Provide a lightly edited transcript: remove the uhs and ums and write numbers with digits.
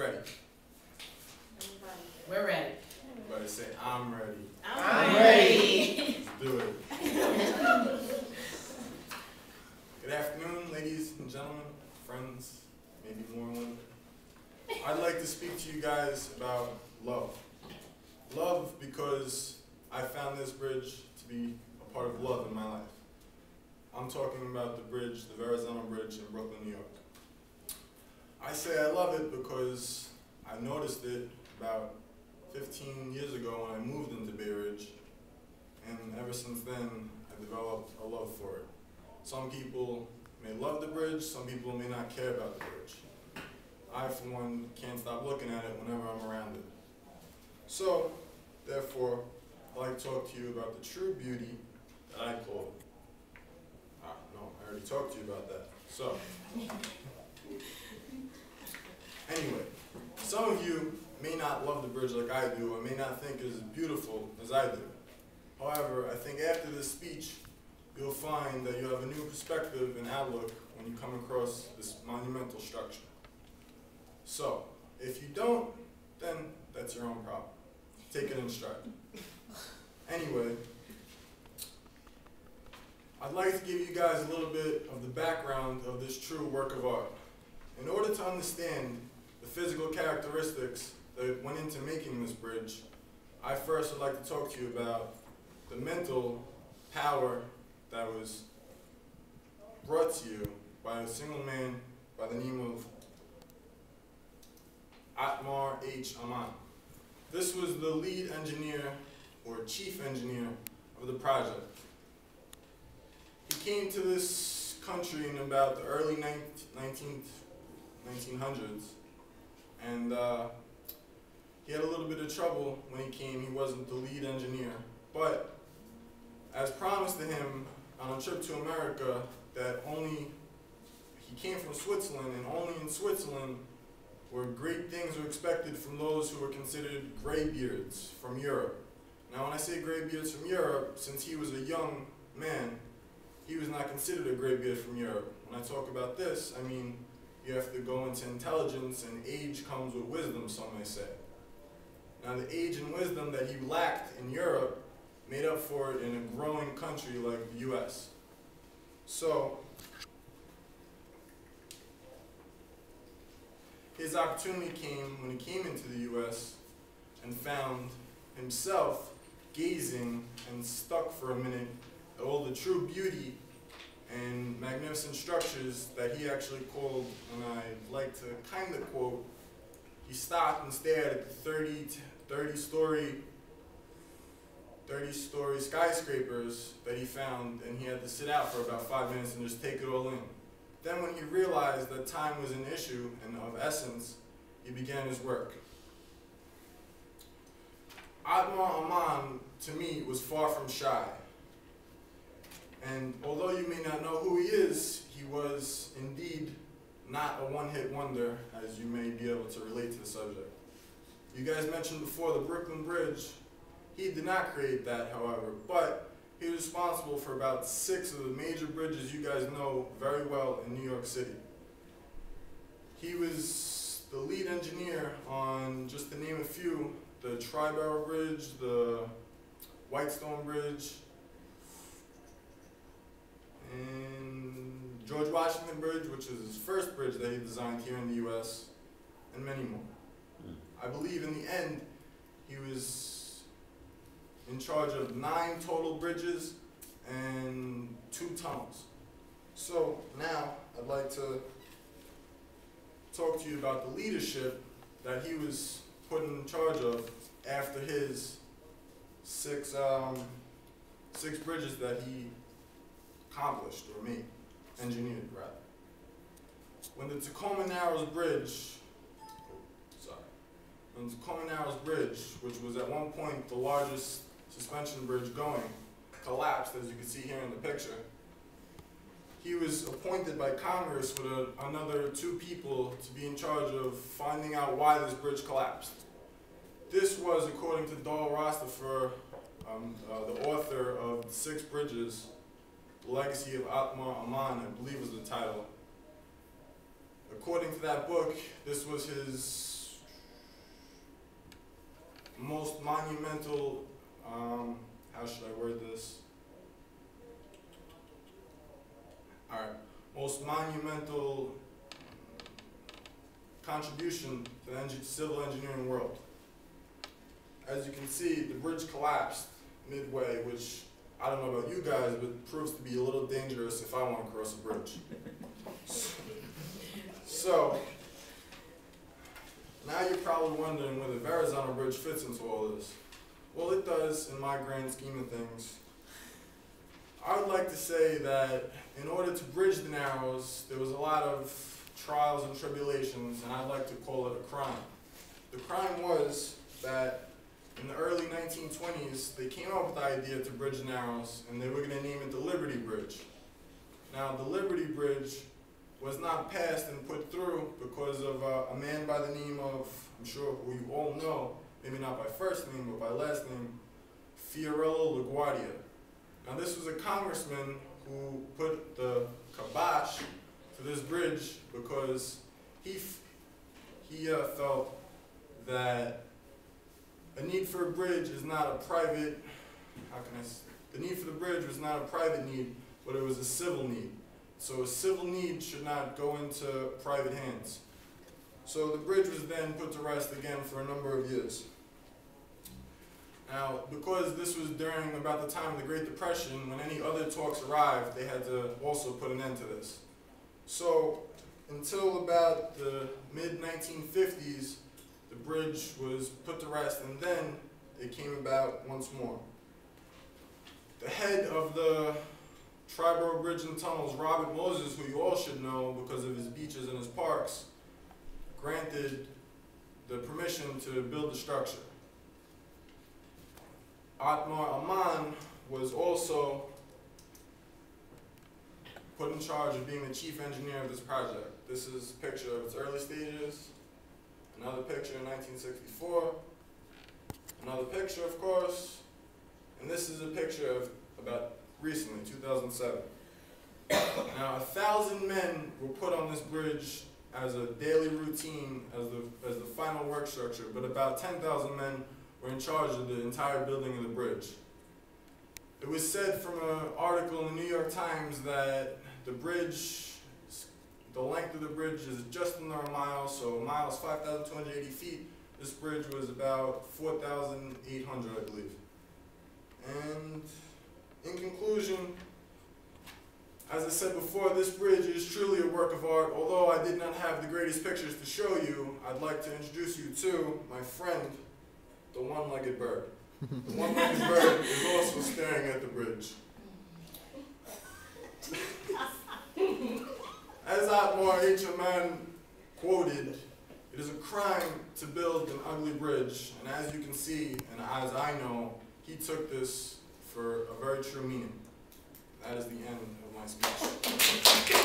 ready? We're ready. Everybody say, I'm ready. I'm ready. Let's do it. Good afternoon, ladies and gentlemen, friends, maybe more than one. I'd like to speak to you guys about love. Love because I found this bridge to be a part of love in my life. I'm talking about the bridge, the Verrazano Bridge in Brooklyn, New York. I say I love it because I noticed it about 15 years ago when I moved into Bay Ridge, and ever since then I developed a love for it. Some people may love the bridge, some people may not care about the bridge. I, for one, can't stop looking at it whenever I'm around it. So, therefore, I'd like to talk to you about the true beauty that I call it. No, I already talked to you about that. So, anyway, some of you may not love the bridge like I do, or may not think it's as beautiful as I do. However, I think after this speech, you'll find that you have a new perspective and outlook when you come across this monumental structure. So, if you don't, then that's your own problem. Take it in stride. Anyway, I'd like to give you guys a little bit of the background of this true work of art. In order to understand the physical characteristics that went into making this bridge, I first would like to talk to you about the mental power that was brought to you by a single man by the name of Atmar H. Aman. This was the lead engineer, or chief engineer, of the project. He came to this country in about the early 1900s, and he had a little bit of trouble when he came. He wasn't the lead engineer, but as promised to him on a trip to America, that he came from Switzerland, and only in Switzerland where great things were expected from those who were considered graybeards from Europe. Now when I say graybeards from Europe, since he was a young man, he was not considered a graybeard from Europe. When I talk about this, I mean you have to go into intelligence, and age comes with wisdom, some may say. Now the age and wisdom that he lacked in Europe made up for it in a growing country like the US. So, his opportunity came when he came into the US and found himself gazing and stuck for a minute at all the true beauty and magnificent structures that he actually called, and I'd like to kind of quote, he stopped and stared at the 30-story skyscrapers that he found, and he had to sit out for about 5 minutes and just take it all in. Then when he realized that time was an issue and of essence, he began his work. Atmar Aman, to me, was far from shy. And although you may not know who he is, he was indeed not a one-hit wonder, as you may be able to relate to the subject. You guys mentioned before the Brooklyn Bridge. He did not create that, however, but he was responsible for about 6 of the major bridges you guys know very well in New York City. He was the lead engineer on, just to name a few, the Triborough Bridge, the Whitestone Bridge, and George Washington Bridge, which is his first bridge that he designed here in the US, and many more. I believe in the end, he was in charge of 9 total bridges and 2 tunnels. So now I'd like to talk to you about the leadership that he was put in charge of after his 6 bridges that he accomplished, or made, engineered rather. When the Tacoma Narrows Bridge, which was at one point the largest suspension bridge going, collapsed, as you can see here in the picture, he was appointed by Congress with another 2 people to be in charge of finding out why this bridge collapsed. This was, according to Dol Rastafur, the author of 6 Bridges, The Legacy of Atmar Aman, I believe was the title. According to that book, this was his most monumental, how should I word this? Alright, most monumental contribution to the civil engineering world. As you can see, the bridge collapsed midway, which I don't know about you guys, but proves to be a little dangerous if I want to cross a bridge. So, now you're probably wondering where the Verrazano Bridge fits into all this. Well, it does in my grand scheme of things. I would like to say that in order to bridge the Narrows, there was a lot of trials and tribulations, and I'd like to call it a crime. The crime was that in the early 1920s, they came up with the idea to bridge the Narrows, and they were going to name it the Liberty Bridge. Now, the Liberty Bridge was not passed and put through because of a man by the name of, I'm sure who you all know, maybe not by first name, but by last name, Fiorello LaGuardia. Now, this was a congressman who put the kibosh to this bridge because he felt that a need for a bridge is not a private, the need for the bridge was not a private need, but it was a civil need. So a civil need should not go into private hands. So the bridge was then put to rest again for a number of years. Now, because this was during about the time of the Great Depression, when any other talks arrived, they had to also put an end to this. So until about the mid-1950s, the bridge was put to rest, and then it came about once more. The head of the Triborough Bridge and Tunnels, Robert Moses, who you all should know because of his beaches and his parks, granted the permission to build the structure. Atmar Aman was also put in charge of being the chief engineer of this project. This is a picture of its early stages, another picture in 1964, another picture, of course, and this is a picture of about recently, 2007. Now, 1,000 men were put on this bridge as a daily routine, as the final work structure, but about 10,000 men were in charge of the entire building of the bridge. It was said from an article in the New York Times that the bridge, the length of the bridge is just under a mile, so a mile is 5,280 feet. This bridge was about 4,800, I believe. And in conclusion, as I said before, this bridge is truly a work of art. Although I did not have the greatest pictures to show you, I'd like to introduce you to my friend, the one-legged bird. The one-legged bird is also staring at the bridge. As Atmar H. Aman quoted, "It is a crime to build an ugly bridge," and as you can see, and as I know, he took this for a very true meaning. That is the end of my speech.